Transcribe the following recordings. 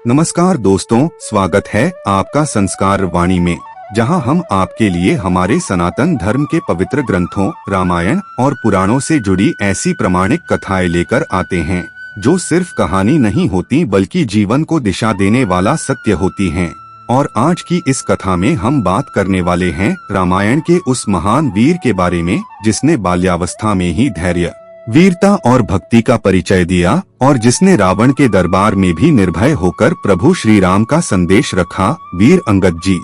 नमस्कार दोस्तों, स्वागत है आपका संस्कार वाणी में, जहां हम आपके लिए हमारे सनातन धर्म के पवित्र ग्रंथों रामायण और पुराणों से जुड़ी ऐसी प्रामाणिक कथाएं लेकर आते हैं जो सिर्फ कहानी नहीं होती बल्कि जीवन को दिशा देने वाला सत्य होती हैं। और आज की इस कथा में हम बात करने वाले हैं रामायण के उस महान वीर के बारे में जिसने बाल्यावस्था में ही धैर्य, वीरता और भक्ति का परिचय दिया और जिसने रावण के दरबार में भी निर्भय होकर प्रभु श्री राम का संदेश रखा, वीर अंगद जी।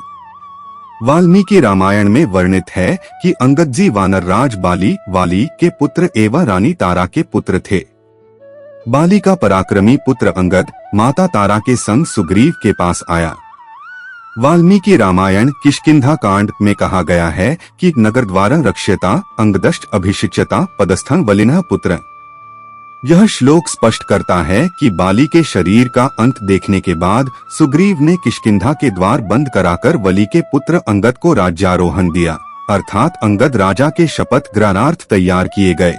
वाल्मीकि रामायण में वर्णित है कि अंगद जी वानरराज वाली के पुत्र एवं रानी तारा के पुत्र थे। बाली का पराक्रमी पुत्र अंगद माता तारा के संग सुग्रीव के पास आया। वाल्मीकि रामायण किष्किंधा कांड में कहा गया है कि नगरद्वारं रक्ष्यता अंगदश्च अभिषिच्यता पदस्थं बलिनः पुत्र। यह श्लोक स्पष्ट करता है कि बाली के शरीर का अंत देखने के बाद सुग्रीव ने किष्किंधा के द्वार बंद कराकर बलि के पुत्र अंगद को राज्यारोहण दिया, अर्थात अंगद राजा के शपथ ग्रहणार्थ तैयार किए गए।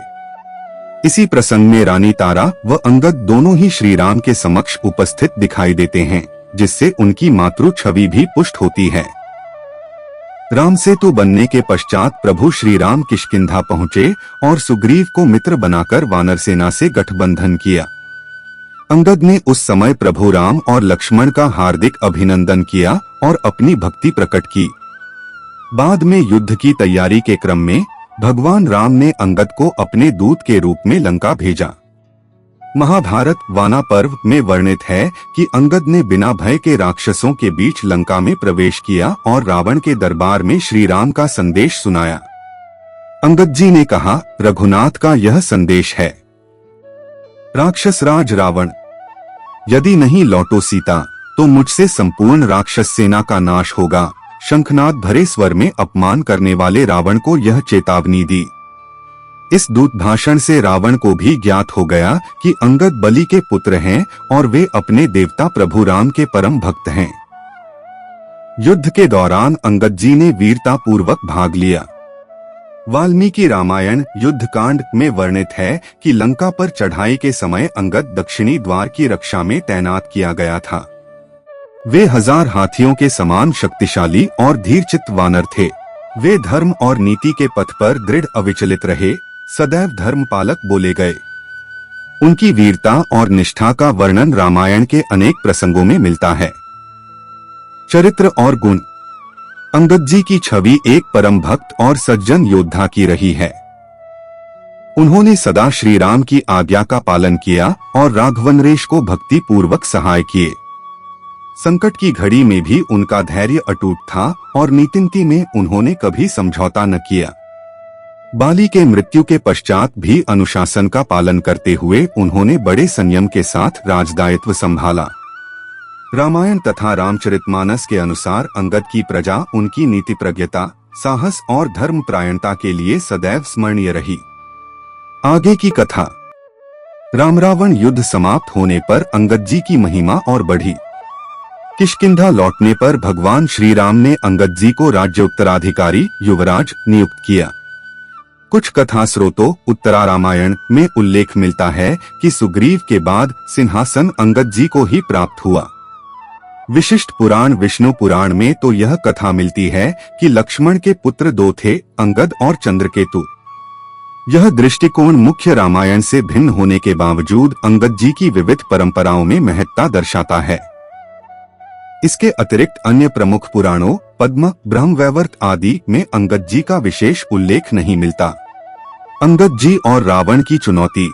इसी प्रसंग में रानी तारा व अंगद दोनों ही श्री राम के समक्ष उपस्थित दिखाई देते हैं, जिससे उनकी मातृ छवि भी पुष्ट होती है। राम सेतु बनने के पश्चात प्रभु श्री राम किष्किंधा पहुँचे और सुग्रीव को मित्र बनाकर वानर सेना से गठबंधन किया। अंगद ने उस समय प्रभु राम और लक्ष्मण का हार्दिक अभिनंदन किया और अपनी भक्ति प्रकट की। बाद में युद्ध की तैयारी के क्रम में भगवान राम ने अंगद को अपने दूत के रूप में लंका भेजा। महाभारत वाना पर्व में वर्णित है कि अंगद ने बिना भय के राक्षसों के बीच लंका में प्रवेश किया और रावण के दरबार में श्री राम का संदेश सुनाया। अंगद जी ने कहा, रघुनाथ का यह संदेश है। राक्षस राज रावण, यदि नहीं लौटो सीता तो मुझसे संपूर्ण राक्षस सेना का नाश होगा। शंखनाद भरे स्वर में अपमान करने वाले रावण को यह चेतावनी दी। इस दूत भाषण से रावण को भी ज्ञात हो गया कि अंगद बलि के पुत्र हैं और वे अपने देवता प्रभु राम के परम भक्त हैं। युद्ध के दौरान अंगद जी ने वीरता पूर्वक भाग लिया। वाल्मीकि रामायण युद्ध कांड में वर्णित है कि लंका पर चढ़ाई के समय अंगद दक्षिणी द्वार की रक्षा में तैनात किया गया था। वे 1000 हाथियों के समान शक्तिशाली और धीरचित्त वानर थे। वे धर्म और नीति के पथ पर दृढ़ अविचलित रहे, सदैव धर्म पालक बोले गए। उनकी वीरता और निष्ठा का वर्णन रामायण के अनेक प्रसंगों में मिलता है। चरित्र और गुण। अंगद जी की छवि एक परम भक्त और सज्जन योद्धा की रही है। उन्होंने सदा श्री राम की आज्ञा का पालन किया और राघवनरेश को भक्ति पूर्वक सहाय किए। संकट की घड़ी में भी उनका धैर्य अटूट था और नीति में उन्होंने कभी समझौता न किया। बाली के मृत्यु के पश्चात भी अनुशासन का पालन करते हुए उन्होंने बड़े संयम के साथ राजदायित्व संभाला। रामायण तथा रामचरितमानस के अनुसार अंगद की प्रजा उनकी नीति प्रज्ञता, साहस और धर्मपरायणता के लिए सदैव स्मरणीय रही। आगे की कथा। राम रावण युद्ध समाप्त होने पर अंगद जी की महिमा और बढ़ी। किष्किंधा लौटने पर भगवान श्री राम ने अंगद जी को राज्य उत्तराधिकारी युवराज नियुक्त किया। कुछ कथा स्रोतों उत्तरा रामायण में उल्लेख मिलता है कि सुग्रीव के बाद सिंहासन अंगद जी को ही प्राप्त हुआ। विशिष्ट पुराण विष्णु पुराण में तो यह कथा मिलती है कि लक्ष्मण के पुत्र 2 थे, अंगद और चंद्रकेतु। यह दृष्टिकोण मुख्य रामायण से भिन्न होने के बावजूद अंगद जी की विविध परंपराओं में महत्ता दर्शाता है। इसके अतिरिक्त अन्य प्रमुख पुराणों पद्म, ब्रह्मवैवर्त आदि में अंगद जी का विशेष उल्लेख नहीं मिलता। अंगद जी और रावण की चुनौती।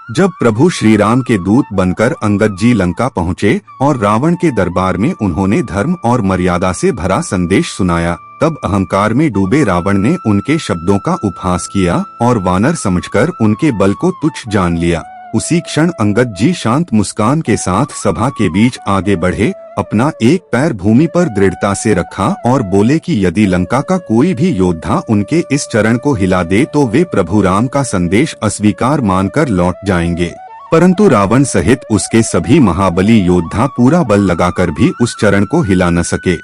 जब प्रभु श्री राम के दूत बनकर अंगद जी लंका पहुँचे और रावण के दरबार में उन्होंने धर्म और मर्यादा से भरा संदेश सुनाया, तब अहंकार में डूबे रावण ने उनके शब्दों का उपहास किया और वानर समझकर उनके बल को तुच्छ जान लिया। उसी क्षण अंगद जी शांत मुस्कान के साथ सभा के बीच आगे बढ़े, अपना एक पैर भूमि पर दृढ़ता से रखा और बोले कि यदि लंका का कोई भी योद्धा उनके इस चरण को हिला दे तो वे प्रभु राम का संदेश अस्वीकार मानकर लौट जाएंगे। परंतु रावण सहित उसके सभी महाबली योद्धा पूरा बल लगाकर भी उस चरण को हिला न सके,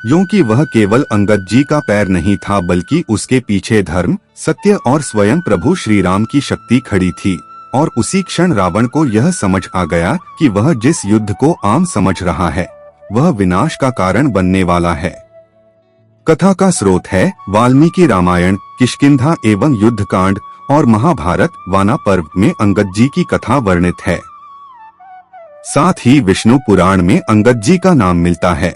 क्योंकि वह केवल अंगद जी का पैर नहीं था बल्कि उसके पीछे धर्म, सत्य और स्वयं प्रभु श्री राम की शक्ति खड़ी थी। और उसी क्षण रावण को यह समझ आ गया कि वह जिस युद्ध को आम समझ रहा है वह विनाश का कारण बनने वाला है। कथा का स्रोत है वाल्मीकि रामायण, किष्किंधा एवं युद्ध कांड और महाभारत वाना पर्व में अंगद जी की कथा वर्णित है। साथ ही विष्णु पुराण में अंगद जी का नाम मिलता है।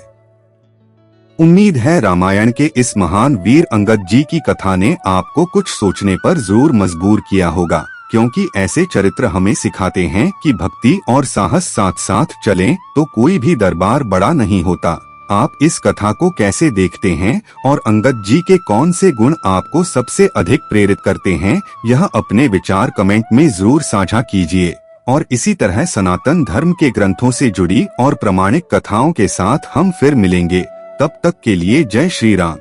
उम्मीद है रामायण के इस महान वीर अंगद जी की कथा ने आपको कुछ सोचने पर जरूर मजबूर किया होगा, क्योंकि ऐसे चरित्र हमें सिखाते हैं कि भक्ति और साहस साथ साथ चलें तो कोई भी दरबार बड़ा नहीं होता। आप इस कथा को कैसे देखते हैं और अंगद जी के कौन से गुण आपको सबसे अधिक प्रेरित करते हैं, यह अपने विचार कमेंट में जरूर साझा कीजिए। और इसी तरह सनातन धर्म के ग्रंथों से जुड़ी और प्रामाणिक कथाओं के साथ हम फिर मिलेंगे। तब तक के लिए जय श्री राम।